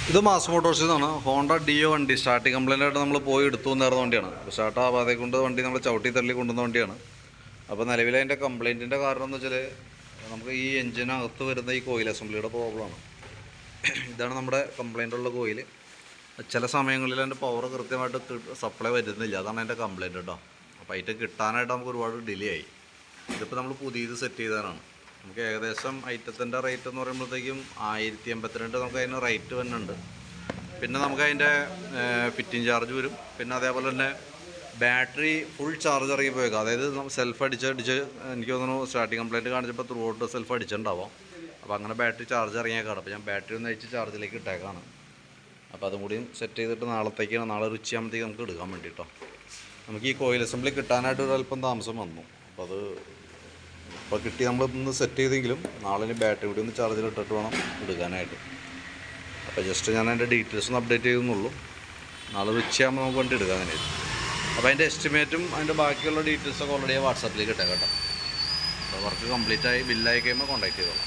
ഇത് മാസ് മോട്ടോഴ്സിൽ നിന്നാണ്. Honda deo വണ്ടി സ്റ്റാർട്ടിങ് കംപ്ലൈൻ്റ് ആയിട്ട് നമ്മൾ പോയി എടുത്തു നേർന്ന വണ്ടിയാണ്. സ്റ്റാർട്ട് ആവാതെ കൊണ്ട് വണ്ടി നമ്മൾ ചവിട്ടി തള്ളി കൊണ്ടുവന്ന വണ്ടിയാണ്. അപ്പോൾ നിലവിൽ അതിൻ്റെ കംപ്ലൈൻറ്റിൻ്റെ കാരണം എന്ന് വെച്ചാൽ നമുക്ക് ഈ എഞ്ചിനകത്ത് വരുന്ന ഈ കോയിൽ അസംബ്ലിയുടെ പ്രോബ്ലമാണ്. ഇതാണ് നമ്മുടെ കംപ്ലൈൻ്റ് ഉള്ള കോയിൽ. ചില സമയങ്ങളിൽ അതിൻ്റെ പവർ കൃത്യമായിട്ട് സപ്ലൈ വരുന്നില്ല. അതാണ് അതിൻ്റെ കംപ്ലൈൻറ്റ് കേട്ടോ. അപ്പോൾ അതിൻ്റെ കിട്ടാനായിട്ട് നമുക്ക് ഒരുപാട് ഡിലേ ആയി. ഇതിപ്പോൾ നമ്മൾ പുതിയത് സെറ്റ് ചെയ്തതാണ്. നമുക്ക് ഏകദേശം ഐറ്റത്തിൻ്റെ റേറ്റ് എന്ന് പറയുമ്പോഴത്തേക്കും 1082 നമുക്ക് അതിന് റേറ്റ് വരുന്നുണ്ട്. പിന്നെ നമുക്ക് അതിൻ്റെ ഫിറ്റിംഗ് ചാർജ് വരും. പിന്നെ അതേപോലെ തന്നെ ബാറ്ററി ഫുൾ ചാർജ് ഇറങ്ങി പോയേക്കാം. അതായത് സെൽഫ് അടിച്ച് എനിക്ക് തോന്നുന്നു സ്റ്റാർട്ടിങ് കംപ്ലൈൻറ്റ് കാണിച്ചപ്പോൾ ത്രൂ ഔട്ട് സെൽഫ് അടിച്ചിട്ടുണ്ടാവാം. അപ്പോൾ അങ്ങനെ ബാറ്ററി ചാർജ് ഇറങ്ങിയേക്കാണ്. അപ്പോൾ ഞാൻ ബാറ്ററി ഒന്ന് അയച്ച് ചാർജിലേക്ക് ഇട്ടേക്കാണ്. അപ്പോൾ അതും കൂടിയും സെറ്റ് ചെയ്തിട്ട് നാളത്തേക്കാണ്, നാളെ ഉച്ചയാകുമ്പോഴത്തേക്ക് നമുക്ക് എടുക്കാൻ വേണ്ടിയിട്ടോ. നമുക്ക് ഈ കോയിൽ അസംബ്ലി കിട്ടാനായിട്ട് ഒരല്പം താമസം വന്നു. അപ്പോൾ അത് ഇപ്പോൾ കിട്ടി. നമ്മൾ ഇന്ന് സെറ്റ് ചെയ്തെങ്കിലും നാളെ ബാറ്ററി കൂടി ഒന്ന് ചാർജിലിട്ടിട്ട് വേണം എടുക്കാനായിട്ട്. അപ്പോൾ ജസ്റ്റ് ഞാൻ അതിൻ്റെ ഡീറ്റെയിൽസ് ഒന്ന് അപ്ഡേറ്റ് ചെയ്യുന്നുള്ളൂ. നാളെ ഉച്ചയാകുമ്പോൾ നമുക്ക് വണ്ടി എടുക്കാനായിട്ട്. അപ്പോൾ അതിൻ്റെ എസ്റ്റിമേറ്റും അതിൻ്റെ ബാക്കിയുള്ള ഡീറ്റെയിൽസൊക്കെ ഓൾറെഡി വാട്സാപ്പിലേക്ക് ഇട്ടേക്കാം കേട്ടോ. അപ്പോൾ വർക്ക് കംപ്ലീറ്റ് ആയി ബില്ലായി കഴിയുമ്പോൾ കോൺടാക്ട് ചെയ്തോളാം.